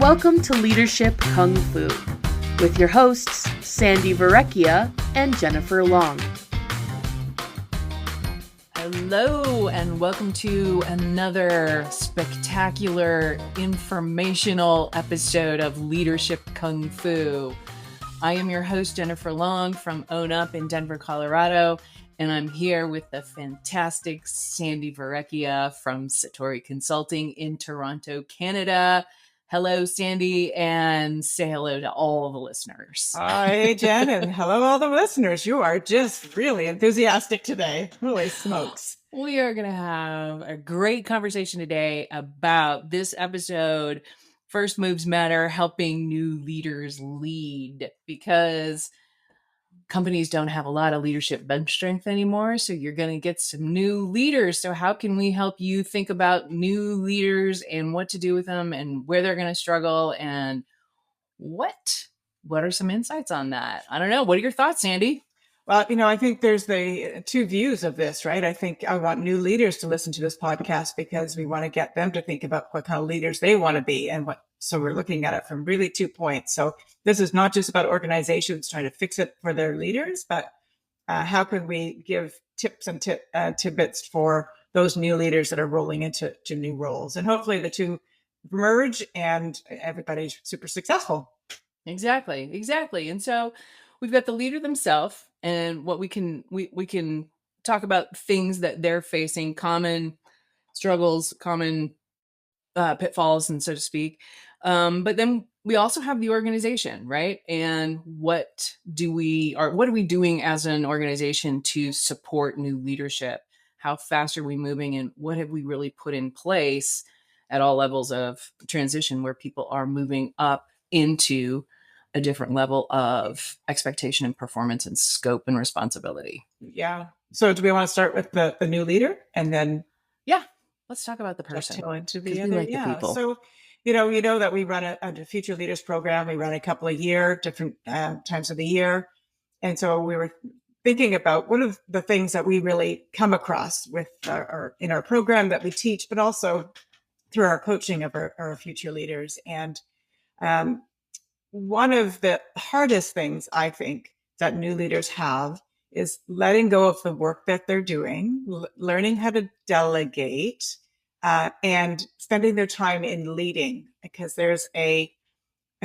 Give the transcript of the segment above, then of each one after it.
Welcome to Leadership Kung Fu with your hosts, Sandi and Jennifer Long. Hello, and welcome to another spectacular informational episode of Leadership Kung Fu. I am your host, Jennifer Long from Own Up in Denver, Colorado, and I'm here with the fantastic Sandi from Satori Consulting in Toronto, Canada. Hello, Sandi, and say hello to all the listeners. Hi, Jen, and hello, all the listeners. You are just really enthusiastic today. Holy smokes. We are going to have a great conversation today about this episode, First Moves Matter, helping new leaders lead, because companies don't have a lot of leadership bench strength anymore. So you're going to get some new leaders. So how can we help you think about new leaders and what to do with them and where they're going to struggle and what are some insights on that? I don't know. What are your thoughts, Sandi? Well, I think there's the two views of this, right? I think I want new leaders to listen to this podcast because we want to get them to think about what kind of leaders they want to be and what. So we're looking at it from really 2 points. So this is not just about organizations trying to fix it for their leaders, but how can we give tips and tidbits for those new leaders that are rolling into new roles? And hopefully the two merge and everybody's super successful. Exactly. And so we've got the leader themselves and what we can talk about things that they're facing, common struggles, common pitfalls, and so to speak. But then we also have the organization, right? And what are we doing as an organization to support new leadership? How fast are we moving, and what have we really put in place at all levels of transition where people are moving up into a different level of expectation and performance and scope and responsibility? Yeah. So do we want to start with the new leader and then? Yeah. Let's talk about the person. Into the people. So, you know that we run a Future Leaders program. We run a couple of different times of the year. And so we were thinking about one of the things that we really come across with in our program that we teach, but also through our coaching of our future leaders. And one of the hardest things I think that new leaders have is letting go of the work that they're doing, learning how to delegate, and spending their time in leading, because there's a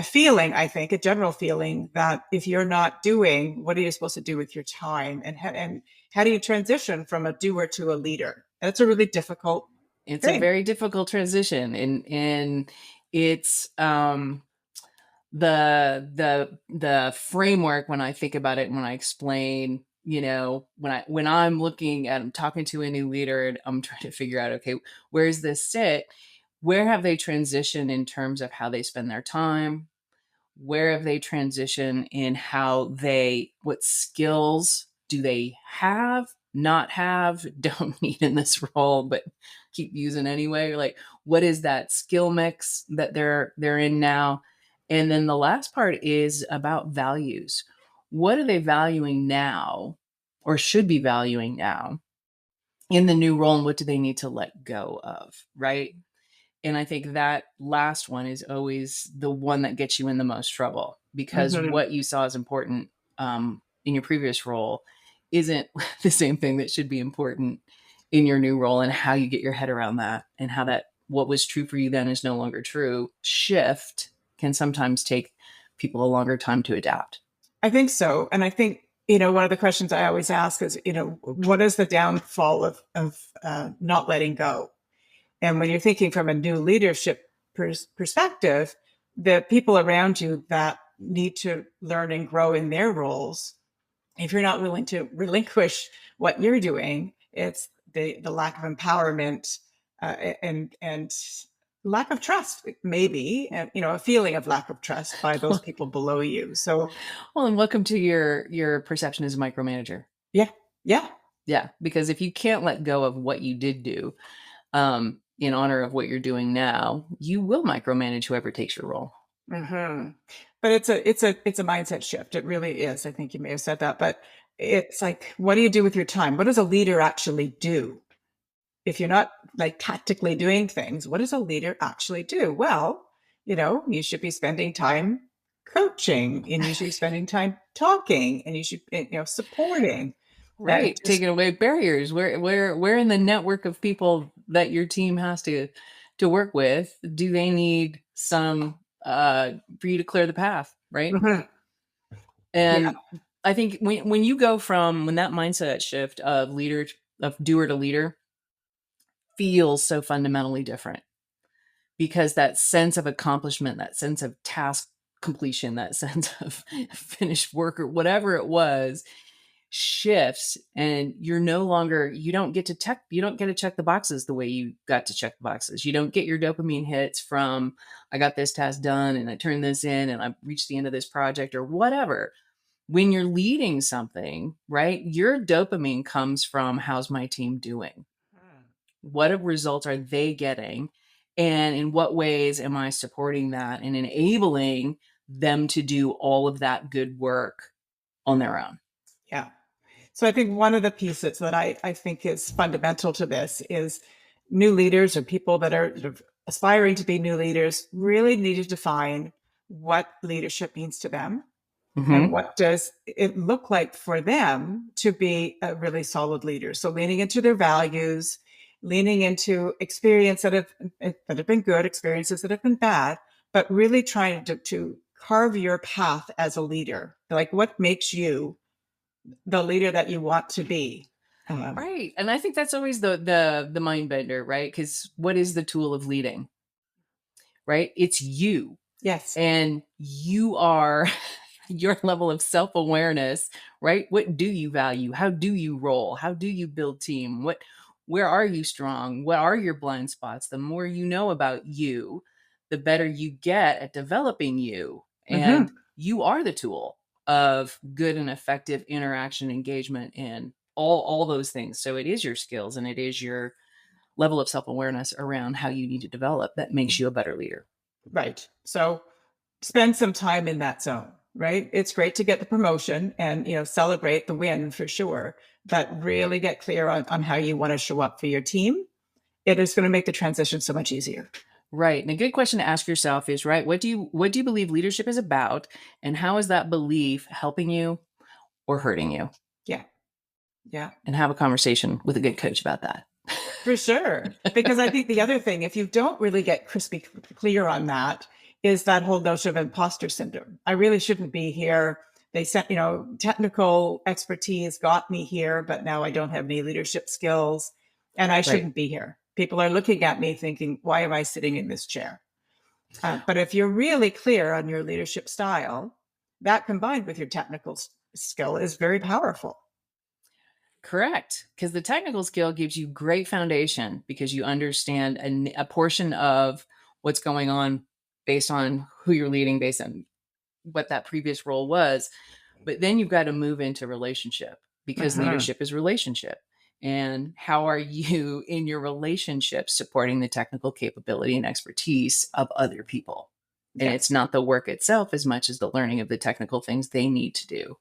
feeling, I think, a general feeling that if you're not doing, what are you supposed to do with your time? And how do you transition from a doer to a leader? And it's a really difficult It's thing. A very difficult transition. And it's the framework, when I think about it and when I explain, when I'm looking at, I'm talking to a new leader and I'm trying to figure out, okay, where's this sit? Where have they transitioned in terms of how they spend their time? Where have they transitioned in what skills do they have, not have, don't need in this role, but keep using anyway? Like, what is that skill mix that they're in now? And then the last part is about values. What are they valuing now or should be valuing now in the new role, and what do they need to let go of, right? And I think that last one is always the one that gets you in the most trouble, because what you saw as important in your previous role isn't the same thing that should be important in your new role, and how you get your head around that, and how that what was true for you then is no longer true shift can sometimes take people a longer time to adapt. I think so. And I think, one of the questions I always ask is, what is the downfall of not letting go? And when you're thinking from a new leadership perspective, the people around you that need to learn and grow in their roles, if you're not willing to relinquish what you're doing, it's the lack of empowerment and lack of trust, maybe, and a feeling of lack of trust by those people below you. So, well, and welcome to your perception as a micromanager. Yeah. Because if you can't let go of what you did do, in honor of what you're doing now, you will micromanage whoever takes your role. Mm-hmm. But it's a mindset shift. It really is. I think you may have said that, but it's like, what do you do with your time? What does a leader actually do? If you're not like tactically doing things, what does a leader actually do? Well, you should be spending time coaching, and you should be spending time talking, and you should, supporting. Right. Taking away barriers. Where in the network of people that your team has to work with, do they need some for you to clear the path, right? Mhm. And I think when you go from when that mindset shift of doer to leader feels so fundamentally different, because that sense of accomplishment, that sense of task completion, that sense of finished work or whatever it was shifts, and you're no longer, you don't get to check the boxes the way you got to check the boxes. You don't get your dopamine hits from, I got this task done and I turned this in and I reached the end of this project or whatever. When you're leading something, right, your dopamine comes from, how's my team doing? What results are they getting? And in what ways am I supporting that and enabling them to do all of that good work on their own? Yeah. So I think one of the pieces that I think is fundamental to this is new leaders or people that are sort of aspiring to be new leaders really need to define what leadership means to them. And what does it look like for them to be a really solid leader? So leaning into their values, leaning into experience that have been good, experiences that have been bad, but really trying to carve your path as a leader. Like, what makes you the leader that you want to be? Right. And I think that's always the mind bender, right? Because what is the tool of leading? Right? It's you. Yes. And you are your level of self-awareness, right? What do you value? How do you roll? How do you build team? Where are you strong? What are your blind spots? The more you know about you, the better you get at developing you. And you are the tool of good and effective interaction, engagement, and all those things. So it is your skills and it is your level of self-awareness around how you need to develop that makes you a better leader. Right. So spend some time in that zone, right? It's great to get the promotion and, celebrate the win for sure, but really get clear on how you want to show up for your team. It is going to make the transition so much easier. Right. And a good question to ask yourself is, right, what do you believe leadership is about? And how is that belief helping you or hurting you? Yeah. Yeah. And have a conversation with a good coach about that. For sure. Because I think the other thing, if you don't really get crispy clear on that, is that whole notion of imposter syndrome. I really shouldn't be here. They said, technical expertise got me here, but now I don't have any leadership skills and I shouldn't be here. People are looking at me thinking, why am I sitting in this chair? But if you're really clear on your leadership style, that combined with your technical skill is very powerful. Correct. Because the technical skill gives you great foundation because you understand a portion of what's going on based on who you're leading, based on what that previous role was. But then you've got to move into relationship because leadership is relationship. And how are you in your relationship supporting the technical capability and expertise of other people? And it's not the work itself as much as the learning of the technical things they need to do.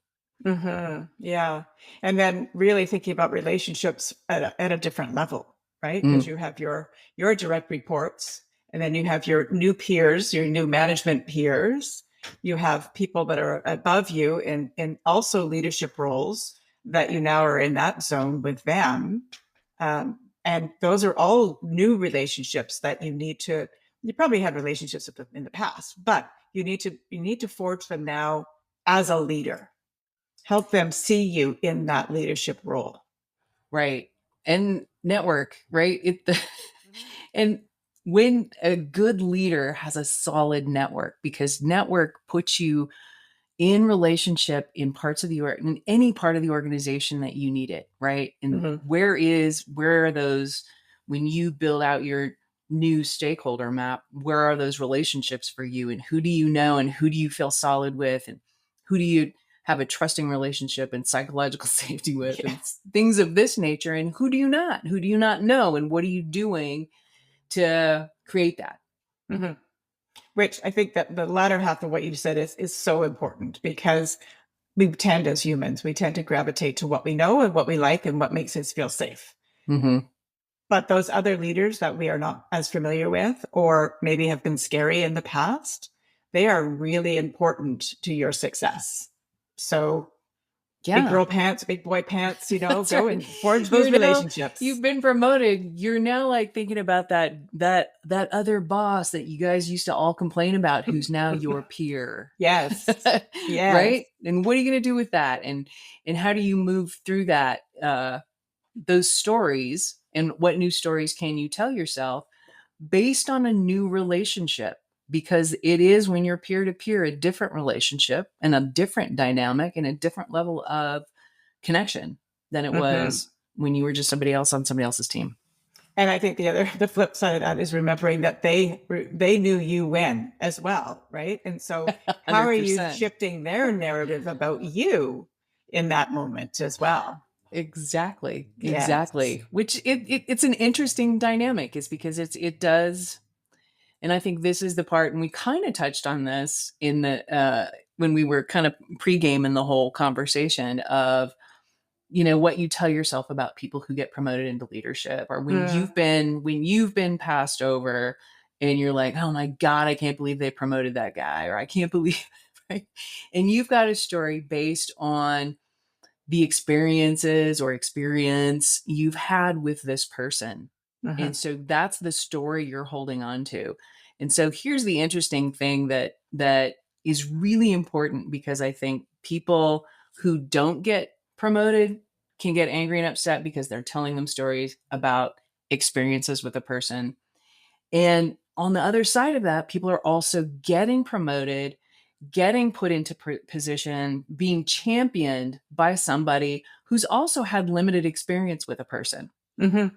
Yeah. And then really thinking about relationships at a different level, right? Because you have your direct reports, and then you have your new peers, your new management peers. You have people that are above you in also leadership roles that you now are in that zone with them. And those are all new relationships that you probably had relationships with them in the past, but you need to forge them now as a leader. Help them see you in that leadership role. Right. And network, right? And when a good leader has a solid network, because network puts you in relationship in in any part of the organization that you need it, right? And where are those, when you build out your new stakeholder map, where are those relationships for you, and who do you know, and who do you feel solid with, and who do you have a trusting relationship and psychological safety with, and things of this nature, and who do you not know, and what are you doing to create that? Which I think that the latter half of what you said is so important, because we tend, as humans, we tend to gravitate to what we know and what we like and what makes us feel safe. But those other leaders that we are not as familiar with, or maybe have been scary in the past, they are really important to your success. So big girl pants, big boy pants, go right. and forge those relationships. You've been promoted. You're now like thinking about that other boss that you guys used to all complain about, who's now your peer. Yes. Yes. Right. And what are you going to do with that? And how do you move through that, those stories, and what new stories can you tell yourself based on a new relationship? Because it is, when you're peer to peer, a different relationship and a different dynamic and a different level of connection than it was when you were just somebody else on somebody else's team. And I think the flip side of that is remembering that they knew you when as well, right? And so how are you shifting their narrative about you in that moment as well? Exactly. Yes. Which it's an interesting dynamic, is because it does. And I think this is the part, and we kind of touched on this in the when we were kind of pre-gaming the whole conversation of, what you tell yourself about people who get promoted into leadership, or when you've been passed over and you're like, oh my God, I can't believe they promoted that guy, or I can't believe, right? And you've got a story based on the experiences or experience you've had with this person. And so that's the story you're holding on to. And so here's the interesting thing that is really important, because I think people who don't get promoted can get angry and upset because they're telling them stories about experiences with a person. And on the other side of that, people are also getting promoted, getting put into position, being championed by somebody who's also had limited experience with a person,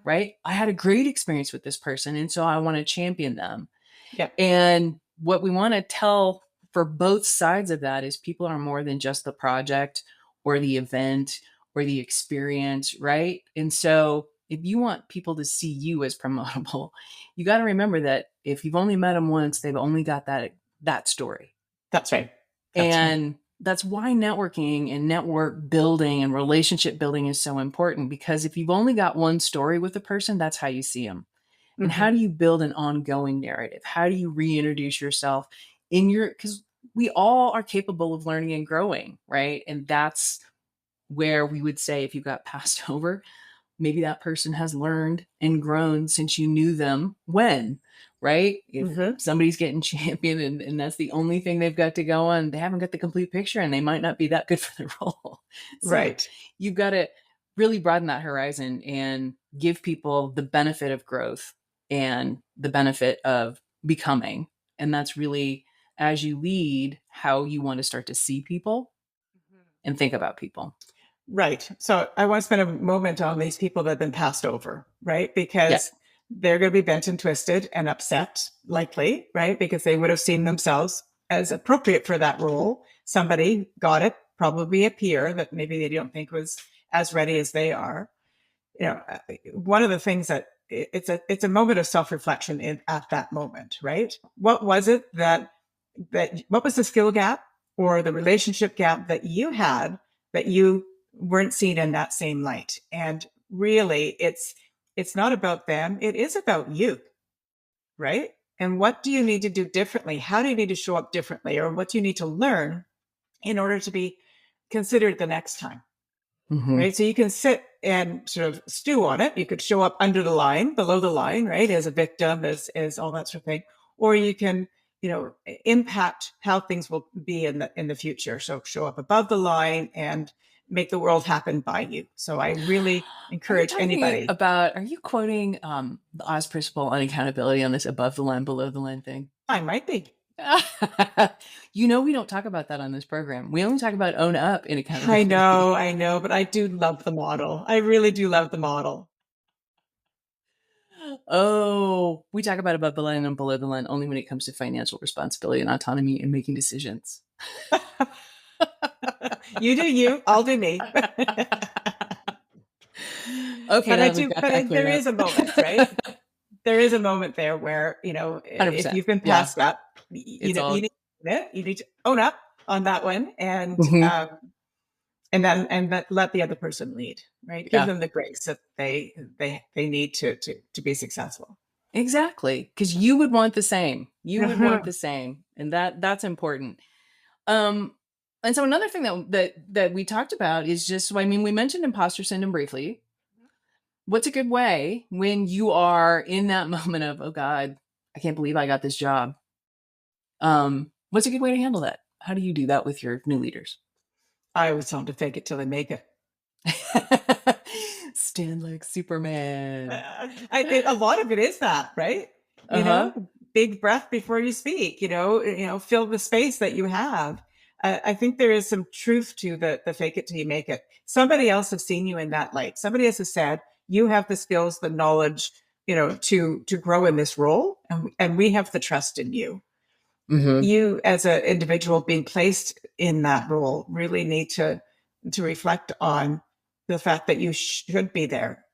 right? I had a great experience with this person, and so I want to champion them. Yep. And what we want to tell for both sides of that is people are more than just the project or the event or the experience, right? And so if you want people to see you as promotable, you got to remember that if you've only met them once, they've only got that story. That's right. That's why networking and network building and relationship building is so important, because if you've only got one story with a person, that's how you see them. And how do you build an ongoing narrative? How do you reintroduce yourself because we all are capable of learning and growing, right? And that's where we would say, if you got passed over, maybe that person has learned and grown since you knew them when, right? If somebody's getting championed and that's the only thing they've got to go on, they haven't got the complete picture and they might not be that good for the role. So right. You've got to really broaden that horizon and give people the benefit of growth and the benefit of becoming. And that's really, as you lead, how you want to start to see people and think about people. Right. So I want to spend a moment on these people that have been passed over, right? Because they're going to be bent and twisted and upset, likely, right? Because they would have seen themselves as appropriate for that role. Somebody got it, probably a peer that maybe they don't think was as ready as they are. One of the things that it's a moment of self-reflection at that moment, right? What was it what was the skill gap or the relationship gap that you had that you weren't seen in that same light? And really, it's not about them. It is about you, right? And what do you need to do differently? How do you need to show up differently? Or what do you need to learn in order to be considered the next time? Right. So you can sit and sort of stew on it. You could show up under the line, below the line, right? As a victim, as all that sort of thing. Or you can, impact how things will be in the future. So show up above the line and make the world happen by you. So I really encourage anybody. Are you quoting the Oz principle on accountability on this above the line, below the line thing? I might be. We don't talk about that on this program. We only talk about own up in accountability. I know, but I do love the model. I really do love the model. Oh, we talk about above the line and below the line only when it comes to financial responsibility and autonomy and making decisions. You do you, I'll do me. Okay, there is a moment, right? There is a moment there where, if you've been passed up, you need to own up on that one and and then let the other person lead, right? Give them the grace that they need to be successful. Exactly. Because you would want the same. You would want the same. And that's important. And so another thing that we talked about is just, I mean, we mentioned imposter syndrome briefly. What's a good way when you are in that moment of, oh God, I can't believe I got this job? What's a good way to handle that? How do you do that with your new leaders? I always tell them to fake it till they make it. Stand like Superman. A lot of it is that, right? You know, big breath before you speak. You know, fill the space that you have. I think there is some truth to the fake it till you make it. Somebody else has seen you in that light. Somebody else has said you have the skills, the knowledge, you know, to grow in this role, and we have the trust in you. You as an individual being placed in that role really need to reflect on the fact that you should be there,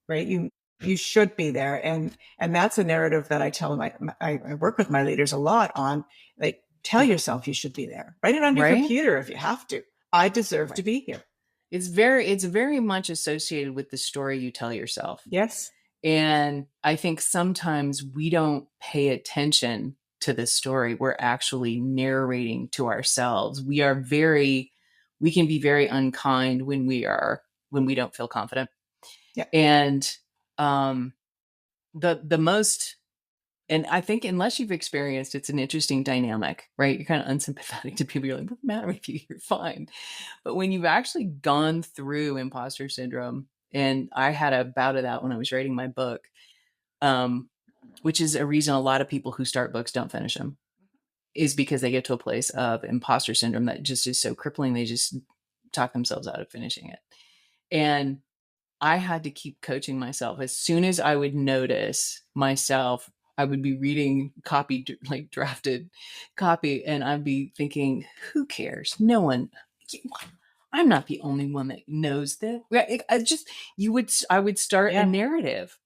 right? You should be there. And that's a narrative that I tell I work with my leaders a lot on, like, tell yourself you should be there. Write it on your computer if you have to. I deserve to be here. It's very much associated with the story you tell yourself. Yes. And I think sometimes we don't pay attention to this story. We're actually narrating to ourselves. We can be very unkind when we don't feel confident. Yeah. And the most, and I think unless you've experienced, it's an interesting dynamic, right? You're kind of unsympathetic to people. You're like, what's the matter with you? You're fine. But when you've actually gone through imposter syndrome, and I had a bout of that when I was writing my book, which is a reason a lot of people who start books don't finish them, is because they get to a place of imposter syndrome that just is so crippling. They just talk themselves out of finishing it. And I had to keep coaching myself. As soon as I would notice myself, I would be reading copy, like drafted copy, and I'd be thinking, who cares? No one, I'm not the only one that knows this. I would start a narrative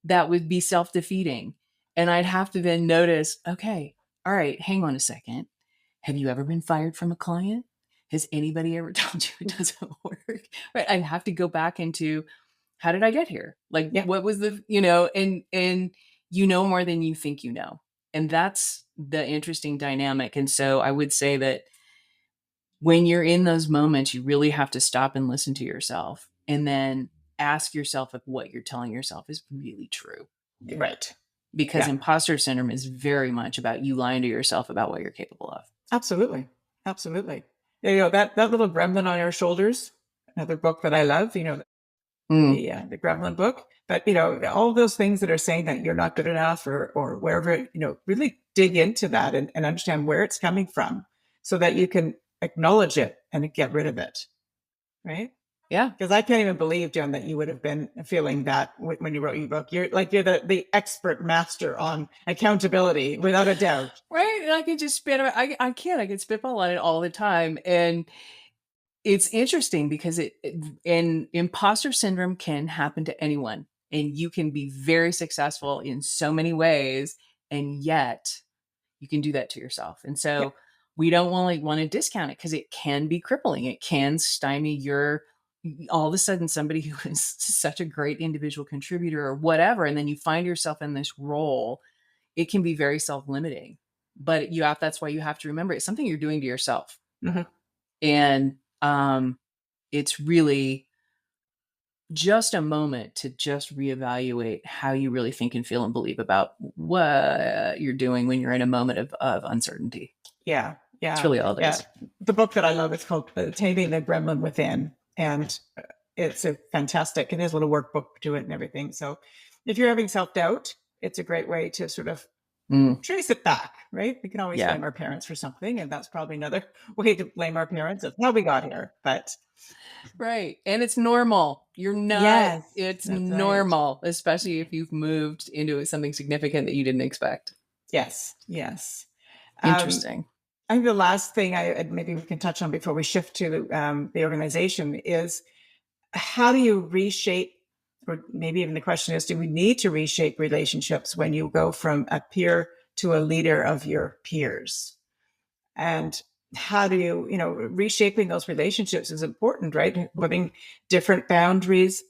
that would be self-defeating. And I'd have to then notice, okay, all right, hang on a second. Have you ever been fired from a client? Has anybody ever told you it doesn't work? Right. I'd have to go back into, how did I get here? Like, what was the, and you know more than you think you know. And that's the interesting dynamic. And so I would say that when you're in those moments, you really have to stop and listen to yourself and then ask yourself if what you're telling yourself is really true. Right. Because imposter syndrome is very much about you lying to yourself about what you're capable of. Absolutely. Absolutely. You know, that little gremlin on your shoulders, another book that I love, you know, the Gremlin book. But, you know, all those things that are saying that you're not good enough or wherever, you know, really dig into that and understand where it's coming from so that you can acknowledge it and get rid of it. Right? Yeah. Because I can't even believe, Jen, that you would have been feeling that when you wrote your book. You're the expert master on accountability, without a doubt. Right. And I can just I can spitball on it all the time. And it's interesting because and imposter syndrome can happen to anyone, and you can be very successful in so many ways, and yet you can do that to yourself. And so we don't want to discount it because it can be crippling. It can stymie all of a sudden somebody who is such a great individual contributor or whatever, and then you find yourself in this role. It can be very self-limiting, but that's why you have to remember it's something you're doing to yourself. And it's really just a moment to just reevaluate how you really think and feel and believe about what you're doing when you're in a moment of uncertainty. Yeah. Yeah. It's really all it is. The book that I love is called Taming the Gremlin Within. And it's a fantastic, it has a little workbook to it and everything. So if you're having self-doubt, it's a great way to sort of trace it back, right? We can always blame our parents for something. And that's probably another way to blame our parents of how we got here. But right. And it's normal. You're not, it's normal, especially if you've moved into something significant that you didn't expect. Yes. Yes. Interesting. I think the last thing maybe we can touch on before we shift to the organization is, how do you reshape, or maybe even the question is, do we need to reshape relationships when you go from a peer to a leader of your peers? And how do you, reshaping those relationships is important, right? Putting different boundaries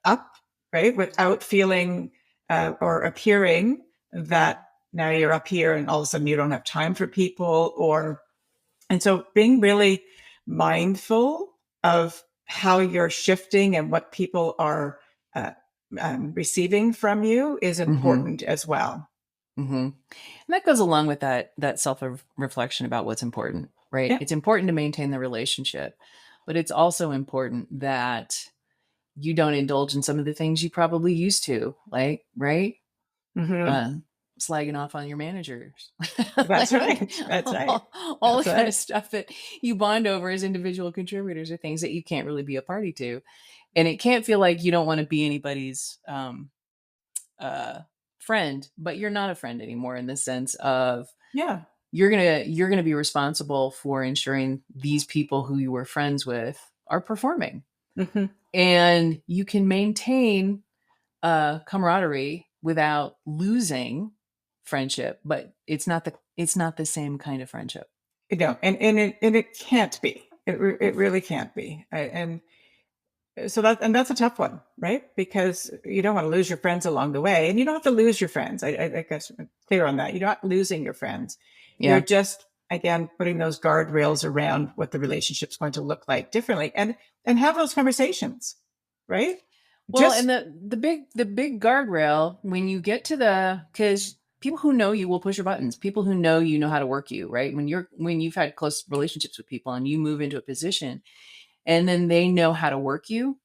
up, right? Without feeling or appearing that now you're up here and all of a sudden you don't have time for people, and so being really mindful of how you're shifting and what people are uh, receiving from you is important as well. And that goes along with that self-reflection about what's important, right? Yeah. It's important to maintain the relationship, but it's also important that you don't indulge in some of the things you probably used to, like, right? Mm-hmm. Uh, Slagging off on your managers. That's Like, right. That's right. all the That's kind of right. stuff that you bond over as individual contributors are things that you can't really be a party to. And it can't feel like you don't want to be anybody's uh, friend, but you're not a friend anymore in the sense of Yeah. you're gonna be responsible for ensuring these people who you were friends with are performing, Mm-hmm. and you can maintain camaraderie without losing friendship, but it's not the same kind of friendship. And it can't be. It really can't be. And so that's a tough one, right? Because you don't want to lose your friends along the way, and you don't have to lose your friends. I guess I'm clear on that. You're not losing your friends. You're Yeah. just again putting those guardrails around what the relationship's going to look like differently, and have those conversations, right? Well, and Just the big guardrail when you get to because people who know you will push your buttons. People who know how to work you, right? When you've had close relationships with people and you move into a position and then they know how to work you,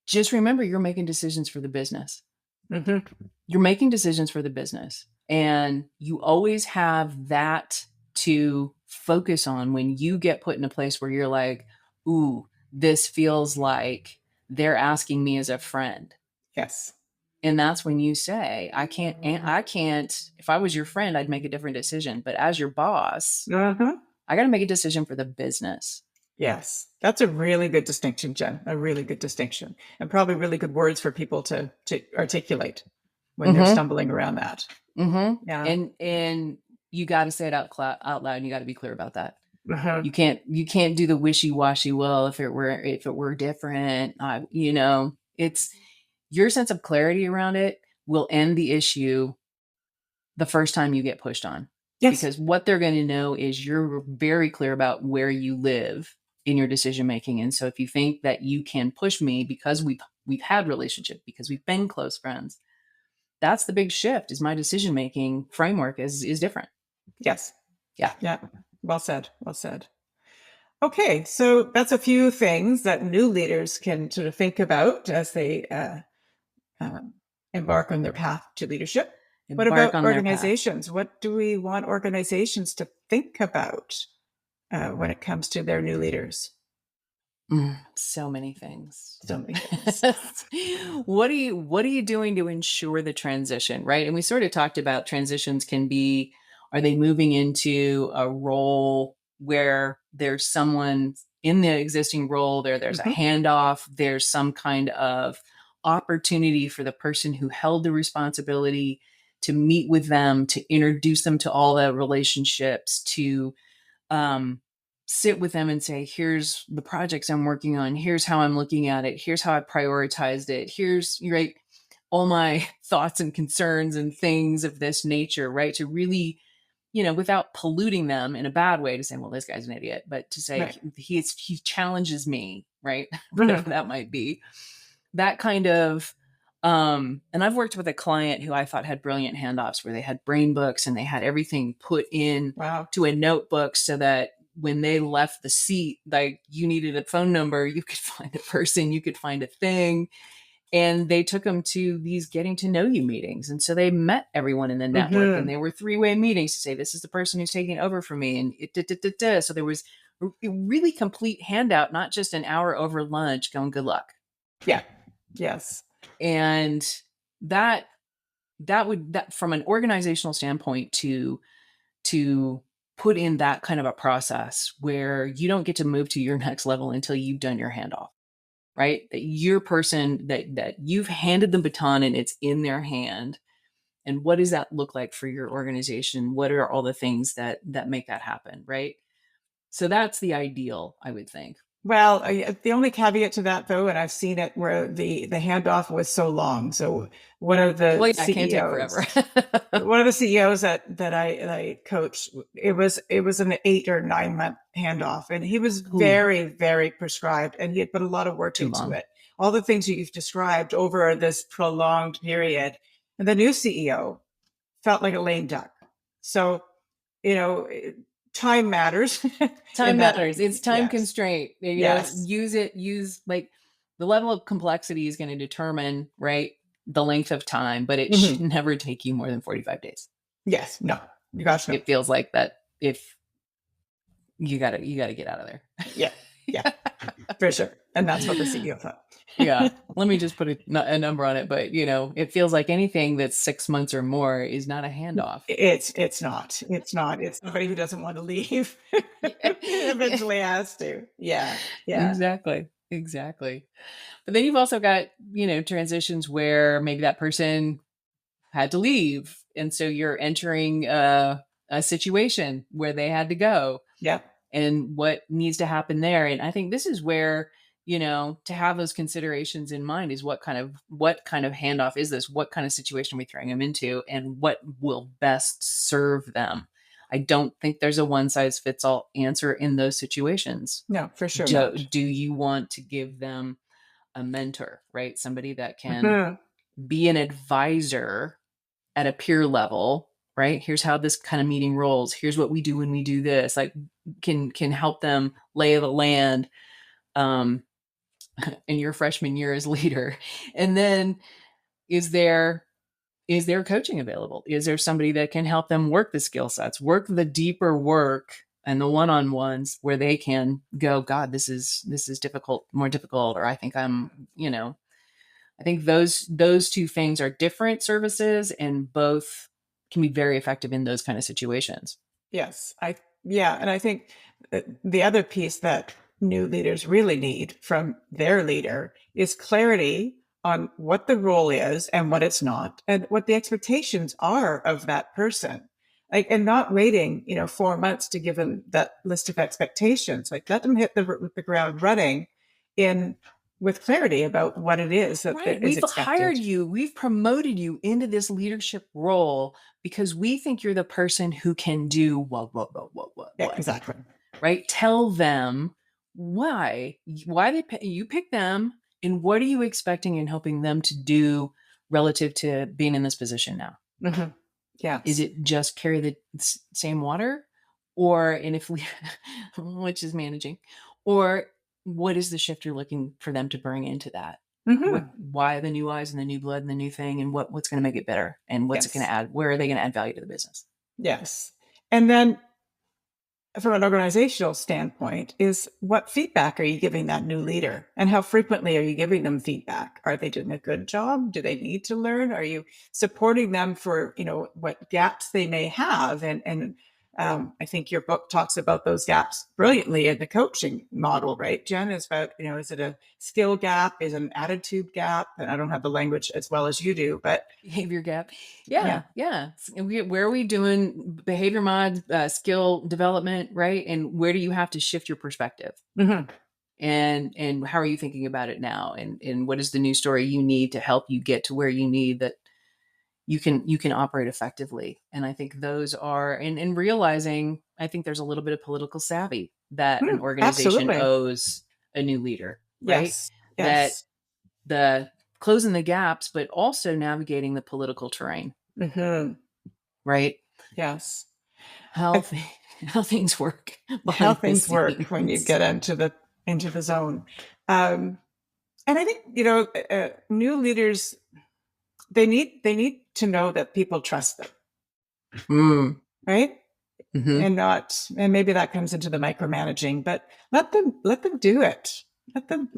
just remember you're making decisions for the business. Mhm. You're making decisions for the business. And you always have that to focus on when you get put in a place where you're like, ooh, this feels like they're asking me as a friend. Yes. And that's when you say, I can't, if I was your friend, I'd make a different decision. But as your boss, Uh-huh. I got to make a decision for the business. Yes. That's a really good distinction, Jen. A really good distinction, and probably really good words for people to articulate when they're Mm-hmm. stumbling around that. Mm-hmm. Yeah. And you got to say it out loud, and you got to be clear about that. Uh-huh. You can't do the wishy-washy. Well, if it were different, it's your sense of clarity around it will end the issue the first time you get pushed on, Yes. because what they're going to know is you're very clear about where you live in your decision making. And so if you think that you can push me because we've had relationship, because we've been close friends, that's the big shift. Is my decision making framework is different. Yes. Yeah. Yeah. Well said. Well said. Okay, so that's a few things that new leaders can sort of think about as they um, embark on their path to leadership. What Embark about on their path. organizations? What do we want organizations to think about when it comes to their new leaders? So many things. So many things. What are you doing to ensure the transition, right? And we sort of talked about transitions can be, are they moving into a role where there's someone in the existing role, there's a Mhm. handoff, there's some kind of opportunity for the person who held the responsibility to meet with them, to introduce them to all the relationships, to um, sit with them and say, here's the projects I'm working on. Here's how I'm looking at it. Here's how I prioritized it. Here's right, all my thoughts and concerns and things of this nature, right? To really, without polluting them in a bad way to say, well, this guy's an idiot, but to say Right. he challenges me, right? Mhm. Whatever that might be. That kind of and I've worked with a client who I thought had brilliant handoffs where they had brain books and they had everything put in Wow. to a notebook so that when they left the seat, like you needed a phone number, you could find a person, you could find a thing. And they took them to these getting to know you meetings. And so they met everyone in the network and Mhm. they were three-way meetings to say, this is the person who's taking over for me. And so there was a really complete handout, not just an hour over lunch going, good luck. Yeah. Yes. And that that from an organizational standpoint to put in that kind of a process where you don't get to move to your next level until you've done your handoff, right? That your person that you've handed the baton and it's in their hand, And what does that look like for your organization? What are all the things that make that happen, right? So that's the ideal, I would think. Well, the only caveat to that, though, and I've seen it where the handoff was so long. So one of the Well, yeah, it can't take forever. one of the CEOs that I coached, it was an 8 or 9 month handoff, and he was very, very prescribed, and he had put a lot of work into it. All the things you've described over this prolonged period, and the new CEO felt like a lame duck. So, time matters. Time matters. It's time Yes. constraint. Yes. Use like the level of complexity is going to determine, right, the length of time, but it should never take you more than 45 days. Yes. No. You gosh, no. It feels like that if you gotta get out of there. Yeah. Yeah. For sure. And that's what the CEO thought. Yeah. Let me just put a number on it, but it feels like anything that's 6 months or more is not a handoff. It's not. It's somebody who doesn't want to leave. Eventually has to. Yeah. Yeah. Exactly. But then you've also got, transitions where maybe that person had to leave. And so you're entering a situation where they had to go. Yeah. And what needs to happen there. And I think this is where, to have those considerations in mind is what kind of handoff is this? What kind of situation are we throwing them into, and what will best serve them? I don't think there's a one size fits all answer in those situations. No, for sure. Do you want to give them a mentor, right? Somebody that can be an advisor at a peer level, right? Here's how this kind of meeting rolls. Here's what we do when we do this. Like can help them lay the land in your freshman year as leader. And then is there coaching available? Is there somebody that can help them work the skill sets, work the deeper work and the one-on-ones where they can go, God, this is difficult, more difficult, or I think I think those two things are different services, and both can be very effective in those kind of situations. Yes. And I think the other piece that new leaders really need from their leader is clarity on what the role is and what it's not, and what the expectations are of that person. And not waiting, 4 months to give them that list of expectations. Like, let them hit the ground running with clarity about what it is that is We've expected. hired you. We've promoted you into this leadership role because we think you're the person who can do what. Yeah, exactly. Right? Tell them why you pick them, and what are you expecting and helping them to do relative to being in this position now? Mm-hmm. Yeah. Is it just carry the same water, which is managing, or what is the shift you're looking for them to bring into that? Mm-hmm. Why the new eyes and the new blood and the new thing, and what's going to make it better, and what's it going to add? Where are they going to add value to the business? Yes. And then from an organizational standpoint, is what feedback are you giving that new leader, and how frequently are you giving them feedback? Are they doing a good job? Do they need to learn? Are you supporting them for, what gaps they may have? And I think your book talks about those gaps brilliantly in the coaching model, right, Jen? Is about, is it a skill gap? Is it an attitude gap? And I don't have the language as well as you do, but behavior gap. Yeah. Where are we doing behavior mod, skill development, right? And where do you have to shift your perspective? Mm-hmm. And how are you thinking about it now? And what is the new story you need to help you get to where you need that you can operate effectively? And I think those are, and realizing, I think there's a little bit of political savvy that an organization owes a new leader, right? Yes. That the closing the gaps, but also navigating the political terrain, right? Yes. How things work. How things work when you get into the zone. And I think, new leaders, they need to know that people trust them, right? Mm-hmm. And maybe that comes into the micromanaging, but let them do it. Let them,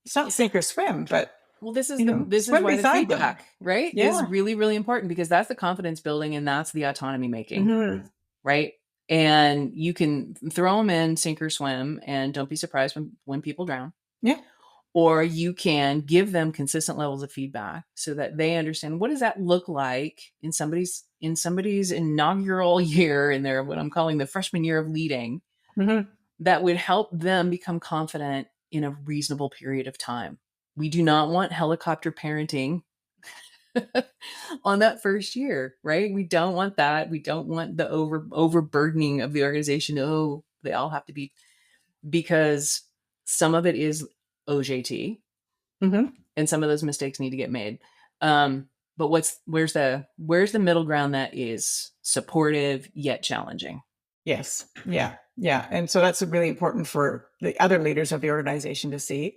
it's not sink or swim, but this is why the feedback, right? Yeah. Is really, really important, because that's the confidence building, and that's the autonomy making, right? And you can throw them in sink or swim, and don't be surprised when people drown. Yeah. or you can give them consistent levels of feedback so that they understand what does that look like in somebody's inaugural year in their, what I'm calling the freshman year of leading, that would help them become confident in a reasonable period of time. We do not want helicopter parenting on that first year, right? We don't want that. We don't want the overburdening of the organization. Oh, they all have to be, because some of it is OJT, and some of those mistakes need to get made. But where's the middle ground that is supportive yet challenging? Yes. Yeah. Yeah. And so that's really important for the other leaders of the organization to see.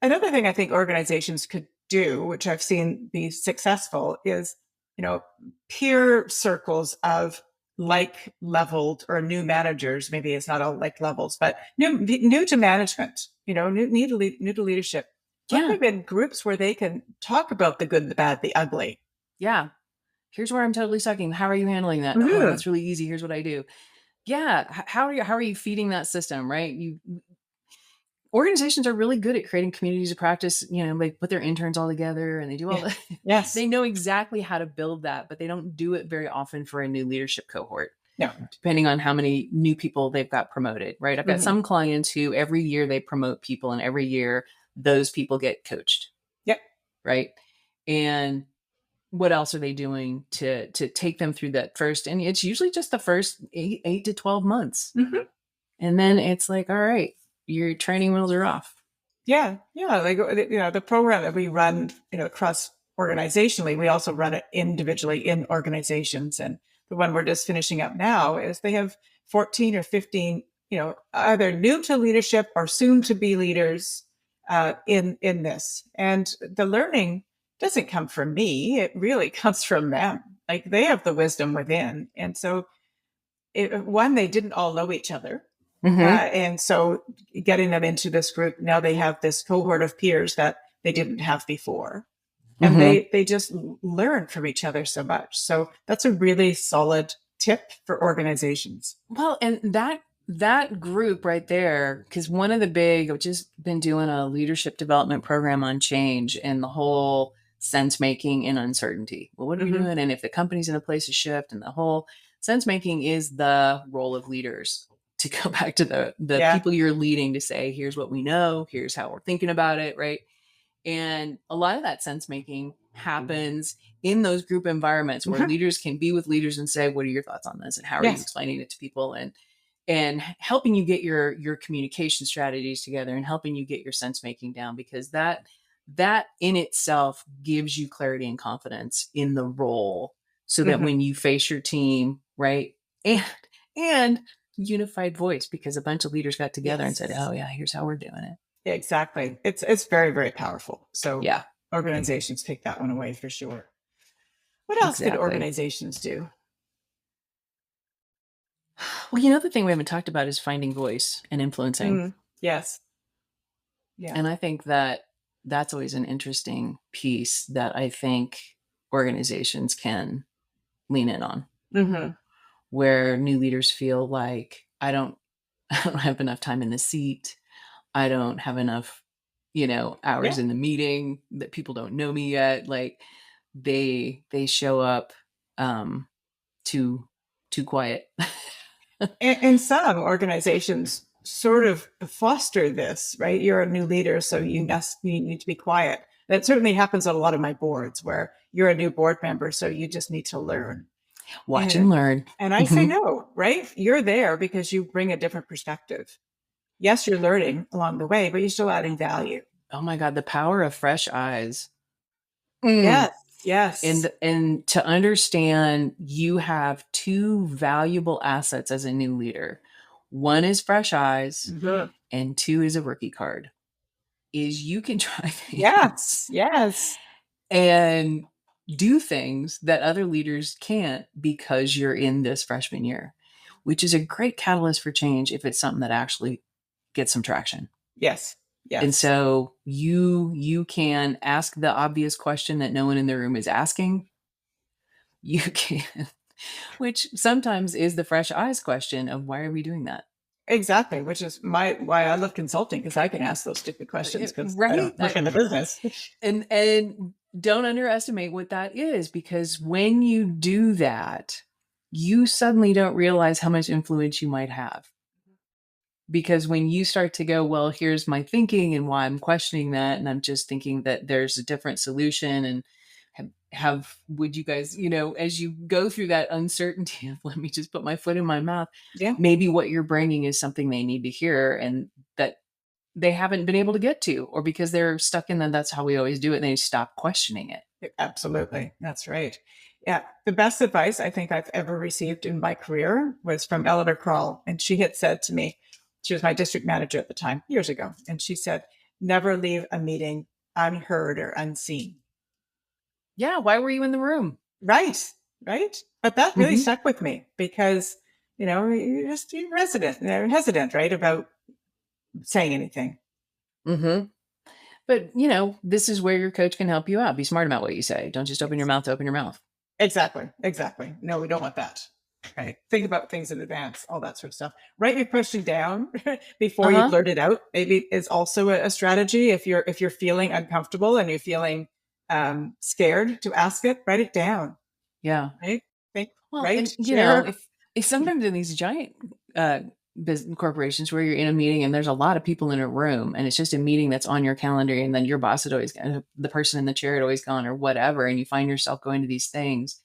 Another thing I think organizations could do, which I've seen be successful, is, peer circles of like leveled or new managers. Maybe it's not all like levels, but new to management, new to leadership. Put them in groups where they can talk about the good, the bad, the ugly. Yeah. Here's where I'm totally sucking. How are you handling that? Oh, that's really easy. Here's what I do. Yeah. How are you feeding that system? Right. Organizations are really good at creating communities of practice. They put their interns all together and they do all that. Yes. They know exactly how to build that, but they don't do it very often for a new leadership cohort. No. Depending on how many new people they've got promoted, right? I've got some clients who every year they promote people and every year those people get coached. Yep. Right. And what else are they doing to take them through that first? And it's usually just the first 8 to 12 months. And then it's like, all right, your training wheels are off. Yeah. Yeah. Like, the program that we run, across organizationally, we also run it individually in organizations. And the one we're just finishing up now is they have 14 or 15, either new to leadership or soon to be leaders in this. And the learning doesn't come from me. It really comes from them. Like, they have the wisdom within. And so they didn't all know each other. And so getting them into this group, now they have this cohort of peers that they didn't have before. And they just learn from each other so much. So that's a really solid tip for organizations. Well, and that group right there, because one of the I've just been doing a leadership development program on change and the whole sense making in uncertainty. Well, what are we doing? And if the company's in a place of shift, and the whole sense making is the role of leaders. To go back to the people you're leading, to say, here's what we know, here's how we're thinking about it, right? And a lot of that sense making happens in those group environments where leaders can be with leaders and say, what are your thoughts on this? And how are you explaining it to people? And helping you get your communication strategies together and helping you get your sense making down, because that in itself gives you clarity and confidence in the role, so that when you face your team, right? And unified voice, because a bunch of leaders got together and said, oh yeah, here's how we're doing it. Exactly. It's very, very powerful. So yeah, organizations take that one away for sure. What else could organizations do? Well, the thing we haven't talked about is finding voice and influencing. Yes. Yeah. And I think that's always an interesting piece that I think organizations can lean in on. Where new leaders feel like, I don't have enough time in the seat. I don't have enough, hours in the meeting, that people don't know me yet. Like, they show up too quiet. and some organizations sort of foster this, right? You're a new leader, so you need to be quiet. That certainly happens on a lot of my boards, where you're a new board member, so you just need to learn. Watch and learn. And I say no, right? You're there because you bring a different perspective. Yes, you're learning along the way, but you're still adding value. Oh my God, the power of fresh eyes. Yes. And to understand you have two valuable assets as a new leader. One is fresh eyes, and two is a rookie card. Is you can try things. Yes. And do things that other leaders can't, because you're in this freshman year, which is a great catalyst for change if it's something that actually gets some traction. Yes. And so you can ask the obvious question that no one in the room is asking. You can, which sometimes is the fresh eyes question of, why are we doing that? Exactly, which is why I love consulting, because I can ask those stupid questions because I Right. don't work in the business. And don't underestimate what that is, because when you do that, you suddenly don't realize how much influence you might have. Because when you start to go, well, here's my thinking and why I'm questioning that, and I'm just thinking that there's a different solution, and would you guys, as you go through that uncertainty of, let me just put my foot in my mouth, Yeah, maybe what you're bringing is something they need to hear, and that they haven't been able to get to, or because they're stuck in that's how we always do it, and they stop questioning it. absolutely. That's right. Yeah. The best advice I think I've ever received in my career was from Eleanor Kroll. And she had said to me, she was my district manager at the time, years ago. And she said, never leave a meeting unheard or unseen. Yeah, why were you in the room? Right. Right. But that really Mhm. stuck with me because, you're hesitant, right, about saying anything. Mm-hmm. But this is where your coach can help you out. Be smart about what you say. Don't just open your mouth to open your mouth. Exactly. Exactly. No, we don't want that. Right. Think about things in advance, all that sort of stuff. Write your question down before you Uh-huh. blurt it out. Maybe is also a strategy. If you're feeling uncomfortable and you're feeling scared to ask it, write it down. Yeah. Right. Think. Well, Right. and Share. if sometimes in these giant business corporations where you're in a meeting and there's a lot of people in a room, and it's just a meeting that's on your calendar, and then your boss had always the person in the chair had always gone or whatever, and you find yourself going to these things,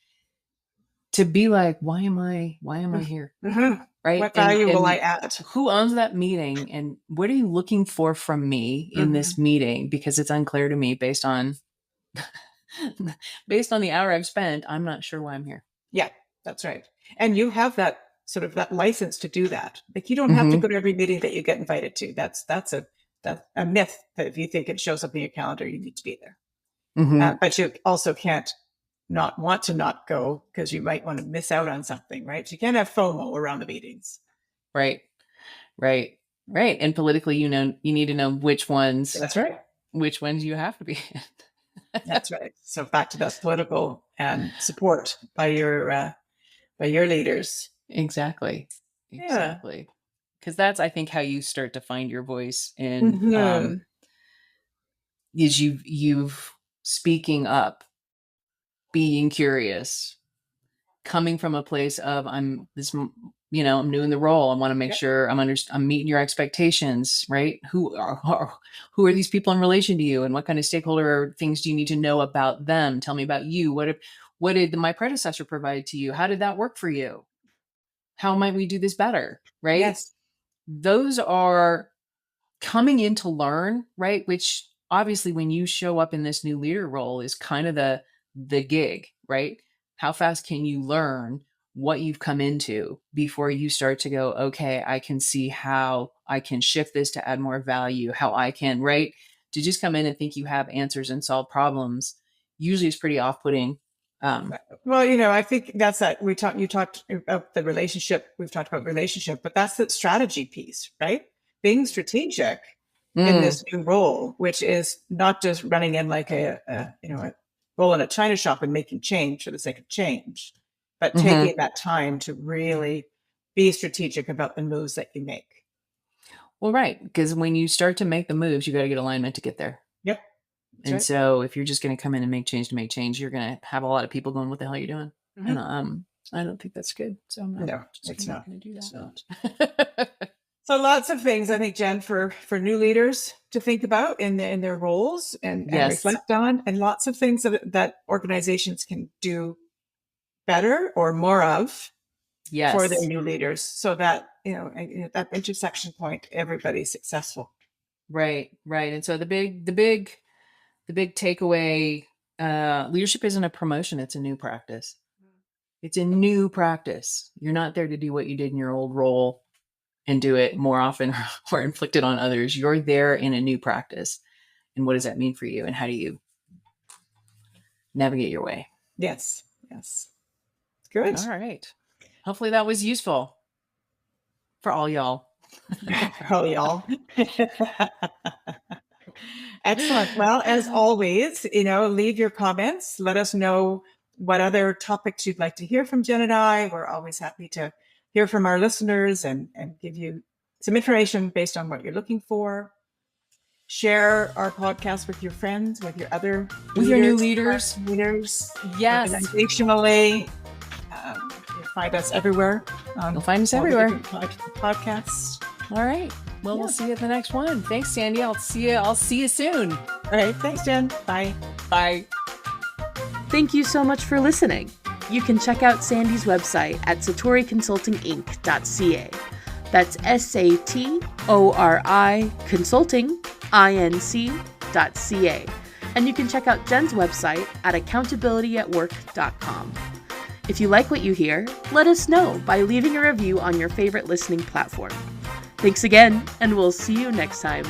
to be like, why am I here? Mm-hmm. Right. What value will I And add? who owns that meeting, and what are you looking for from me in this Mm-hmm. meeting? Because it's unclear to me based on the hour I've spent. I'm not sure why I'm here. Yeah, that's right. And you have that sort of that license to do that. Like you don't have to Mm-hmm. go to every meeting that you get invited to. That's a myth that if you think it shows up in your calendar, you need to be there. Mm-hmm. But you also can't not want to not go because you might want to miss out on something, right? So you can't have FOMO around the meetings. Right. Right. Right. And politically, you need to know which ones That's right. you have to be in. That's right. So back to that political support by your leaders. Exactly. Yeah. Exactly. Because that's, I think, how you start to find your voice in Mhm. is you've speaking up, being curious, coming from a place of I'm new in the role. I want to make Yep. sure I'm meeting your expectations, right? Who are these people in relation to you, and what kind of stakeholder things do you need to know about them? Tell me about you. What did my predecessor provide to you? How did that work for you? How might we do this better? Right? Yes. Those are coming in to learn, right? Which obviously when you show up in this new leader role is kind of the gig, right? How fast can you learn what you've come into before you start to go, okay, I can see how I can shift this to add more value, how I can, right? To just come in and think you have answers and solve problems usually is pretty off-putting. Well, I think that's that you talked about the relationship. We've talked about relationship, but that's the strategy piece, right? Being strategic in this new role, which is not just running in like a role in a china shop and making change for the sake of change, but taking that time to really be strategic about the moves that you make. Well, right. Because when you start to make the moves, you got to get alignment to get there. Yep. That's And right. so if you're just going to come in and make change to make change, you're going to have a lot of people going, what the hell are you doing? Mhm. And I don't think that's good. So I'm not, No, just it's not not. going to do It's that. So lots of things, I think, Jen, for new leaders to think about in their roles and Yes. reflect on, and lots of things that organizations can do better or more of for their Yes. new leaders, so that that intersection point, everybody's successful. Right. Right. And so the big takeaway, leadership isn't a promotion. It's a new practice. It's a new practice. You're not there to do what you did in your old role and do it more often or inflict it on others. You're there in a new practice. And what does that mean for you? And how do you navigate your way? Yes. Yes. Good. All right. Hopefully that was useful for all y'all. Oh, y'all. Excellent. Well, as always, leave your comments. Let us know what other topics you'd like to hear from Jen and I. We're always happy to hear from our listeners and give you some information based on what you're looking for. Share our podcast with your friends, with your other with your new leaders. Yes. Organizationally. You'll find us everywhere. You'll find us everywhere. Podcasts. All right. Well, we'll see you at the next one. Thanks, Sandy. I'll see you soon. All right. Thanks, Jen. Bye. Bye. Thank you so much for listening. You can check out Sandy's website at satoriconsultinginc.ca. That's SATORI Consulting INC.ca. And you can check out Jen's website at accountabilityatwork.com. If you like what you hear, let us know by leaving a review on your favorite listening platform. Thanks again, and we'll see you next time.